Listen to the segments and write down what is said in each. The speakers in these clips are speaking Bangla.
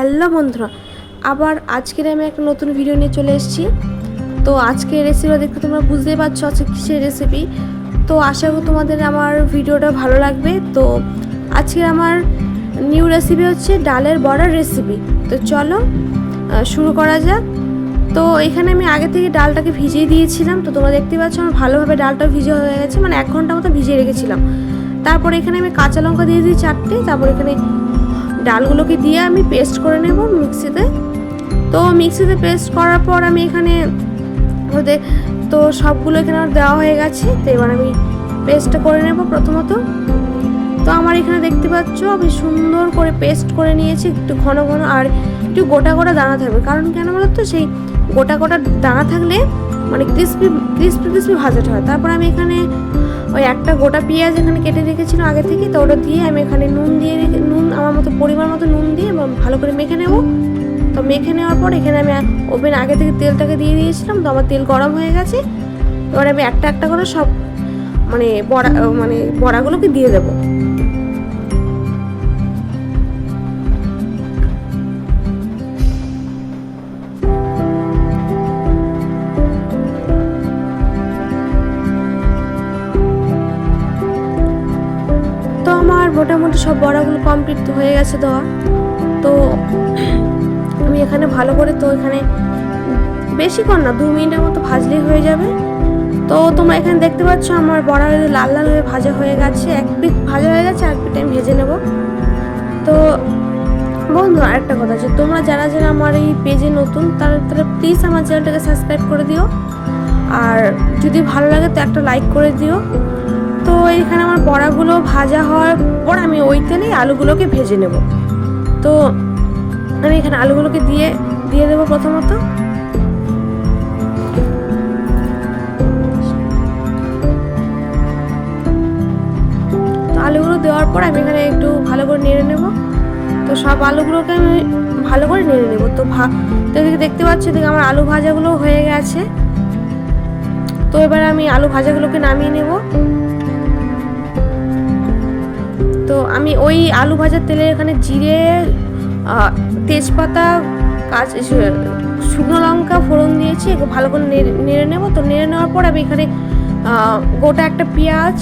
হ্যালো বন্ধুরা, আবার আজকের আমি একটা নতুন ভিডিও নিয়ে চলে এসেছি। তো আজকে রেসিপিটা দেখতে তোমরা বুঝতেই পারছো আজকে কিসের রেসিপি। তো আশা করি তোমাদের আমার ভিডিওটা ভালো লাগবে। তো আজকে আমার নিউ রেসিপি হচ্ছে ডালের বড়ার রেসিপি। তো চলো শুরু করা যাক। তো এখানে আমি আগে থেকে ডালটাকে ভিজিয়ে দিয়েছিলাম। তো তোমরা দেখতে পাচ্ছ আমার ভালোভাবে ডালটা ভিজে হয়ে গেছে, মানে 1 ঘন্টা মতো ভিজিয়ে রেখেছিলাম। তারপর এখানে আমি কাঁচা লঙ্কা দিয়ে দিই 4টে। তারপর এখানে ডালগুলোকে দিয়ে আমি পেস্ট করে নেব মিক্সিতে। তো মিক্সিতে পেস্ট করার পর আমি এখানে তো সবগুলো এখানে আমার দেওয়া হয়ে গেছে। তো এবার আমি পেস্টটা করে নেব প্রথমত। তো আমার এখানে দেখতে পাচ্ছ আমি সুন্দর করে পেস্ট করে নিয়েছি, একটু ঘন ঘন আর একটু গোটা গোটা দানা থাকবে। কারণ কেন বলো তো, সেই গোটা গোটা দানা থাকলে মানে ক্রিস্পি ক্রিস্পি ক্রিস্পি ভাজাটা হয়। তারপর আমি এখানে ওই একটা গোটা পেঁয়াজ এখানে কেটে রেখেছিলাম আগে থেকে। তো ওটা দিয়ে আমি এখানে নুন আমার মতো পরিমাণ মতো নুন দিয়ে ভালো করে মেখে নেব। তো মেখে নেওয়ার পর এখানে আমি ওভেন আগে থেকে তেলটাকে দিয়ে দিয়েছিলাম। তো আমার তেল গরম হয়ে গেছে। এবার আমি একটা একটা করে সব বড়াগুলোকে দিয়ে দেবো। মোটামুটি সব বড়াগুলো কমপ্লিট হয়ে গেছে দেওয়া। তো আমি এখানে ভালো করে, তো এখানে বেশিক্ষণ না 2 মিনিটের মতো ভাজলেই হয়ে যাবে। তো তোমরা এখানে দেখতে পাচ্ছ আমার বড়া লাল লাল হয়ে ভাজা হয়ে গেছে, এক পিঠ ভাজা হয়ে গেছে, আর পিঠ আমি ভেজে নেব। তো বন্ধু আরেকটা কথা আছে, তোমরা যারা যারা আমার এই পেজে নতুন তারা প্লিজ আমার চ্যানেলটাকে সাবস্ক্রাইব করে দিও, আর যদি ভালো লাগে তো একটা লাইক করে দিও। তো এইখানে আমার বড়াগুলো ভাজা হওয়ার পর আমি ওই তেলেই আলুগুলোকে ভেজে নেব। তো আমি এখানে আলুগুলোকে দিয়ে দেবো প্রথমত। তো আলুগুলো দেওয়ার পর আমি এখানে একটু ভালো করে নেড়ে নেব। তো সব আলুগুলোকে আমি ভালো করে নেড়ে নেব। তো এদিকে দেখতে পাচ্ছি, এদিকে আমার আলু ভাজাগুলো হয়ে গেছে। তো এবার আমি আলু ভাজাগুলোকে নামিয়ে নেব। তো আমি ওই আলু ভাজার তেলে এখানে জিরে, তেজপাতা, শুকনো লঙ্কা ফোড়ন দিয়েছি, ভালো করে নেড়ে নেব। তো নেড়ে নেওয়ার পর আমি এখানে গোটা একটা পেঁয়াজ,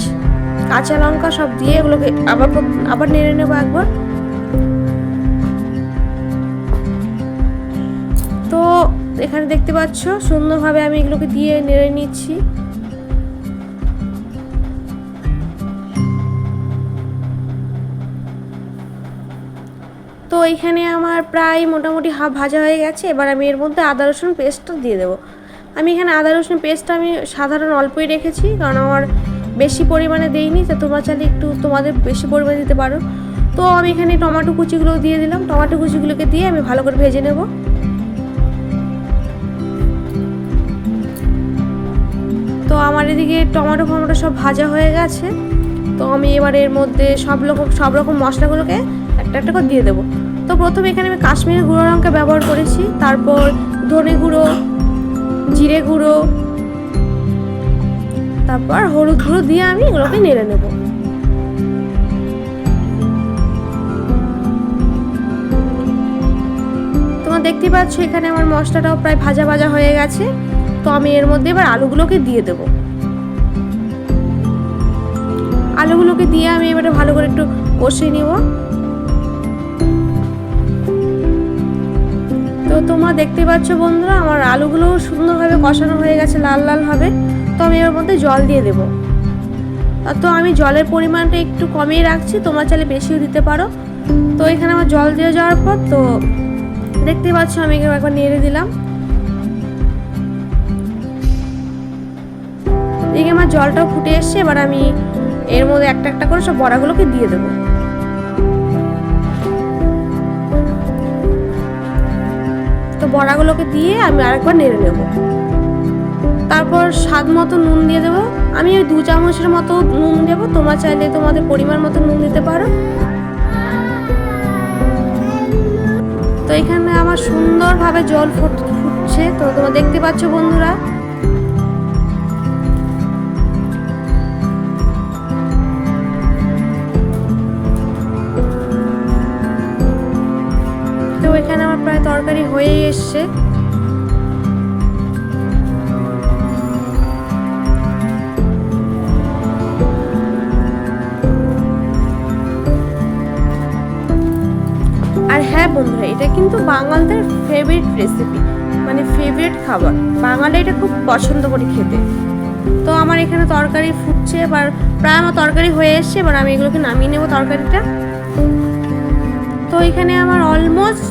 কাঁচা লঙ্কা সব দিয়ে এগুলোকে আবার নেড়ে নেব একবার। তো এখানে দেখতে পাচ্ছ সুন্দরভাবে আমি এগুলোকে দিয়ে নেড়ে নিচ্ছি। তো এইখানে আমার প্রায় মোটামুটি হাফ ভাজা হয়ে গেছে। এবার আমি এর মধ্যে আদা রসুন পেস্টটা দিয়ে দেবো। আমি এখানে আদা রসুন পেস্টটা আমি সাধারণ অল্পই রেখেছি, কারণ আমার বেশি পরিমাণে দেইনি। তো তোমরা চাইলে একটু তোমাদের বেশি পরিমাণে দিতে পারো। তো আমি এখানে টমেটো কুচিগুলো দিয়ে দিলাম। টমেটো কুচিগুলোকে দিয়ে আমি ভালো করে ভেজে নেব। তো আমার এদিকে টমেটো সব ভাজা হয়ে গেছে। তো আমি এবার এর মধ্যে সব রকম মশলাগুলোকে একটা একটা করে দিয়ে দেবো। তো প্রথমে এখানে আমি কাশ্মীরি গুঁড়ো লঙ্কা ব্যবহার করেছি, তারপর ধনে গুঁড়ো, জিরে গুঁড়ো, তারপর হলুদ গুঁড়ো দিয়ে আমি এগুলোকে নেড়ে নেব। তোমরা দেখতে পাচ্ছ এখানে আমার মশলাটাও প্রায় ভাজা ভাজা হয়ে গেছে। তো আমি এর মধ্যে এবার আলুগুলোকে দিয়ে দেবো। আলুগুলোকে দিয়ে আমি এবারে ভালো করে একটু কষিয়ে নিব। তো তোমরা দেখতে পাচ্ছ বন্ধুরা আমার আলুগুলো সুন্দরভাবে কষানো হয়ে গেছে, লাল লাল হবে। তো আমি এর মধ্যে জল দিয়ে দেবো। তো আমি জলের পরিমাণটা একটু কমিয়ে রাখছি, তোমরা চাইলে বেশিও দিতে পারো। তো এখানে আমার জল দিয়ে যাওয়ার পর তো দেখতে পাচ্ছ আমি একবার নেড়ে দিলাম। এদিকে আমার জলটাও ফুটে এসছে। এবার আমি এর মধ্যে একটা একটা করে সব বড়াগুলোকে দিয়ে দেবো। তো বড়াগুলোকে দিয়ে আমি আরেকবার নেড়ে নেব। তারপর স্বাদ মতো নুন দিয়ে দেবো। আমি ওই 2 চামচের মতো নুন দেবো, তোমরা চাইলে তোমাদের পরিমাণ মতো নুন দিতে পারো। তো এখানে আমার সুন্দরভাবে জল ফুটছে। তো তোমরা দেখতে পাচ্ছ বন্ধুরা। তো এখানে আমার প্রায় তরকারি হয়েই এসছে। আর হ্যাঁ বন্ধুরা, এটা কিন্তু বাঙালদের ফেভারিট রেসিপি, মানে ফেভারিট খাবার। বাঙালি এটা খুব পছন্দ করে খেতে। তো আমার এখানে তরকারি ফুটছে, এবার প্রায় আমার তরকারি হয়ে এসছে। এবার আমি এগুলোকে নামিয়ে নেবো তরকারিটা। তো এখানে আমার অলমোস্ট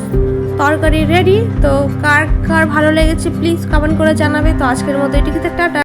তরকারি রেডি। তো কার কার ভালো লেগেছে প্লিজ কমেন্ট করে জানাবে। তো আজকের মতো এটুকুতে টাটা।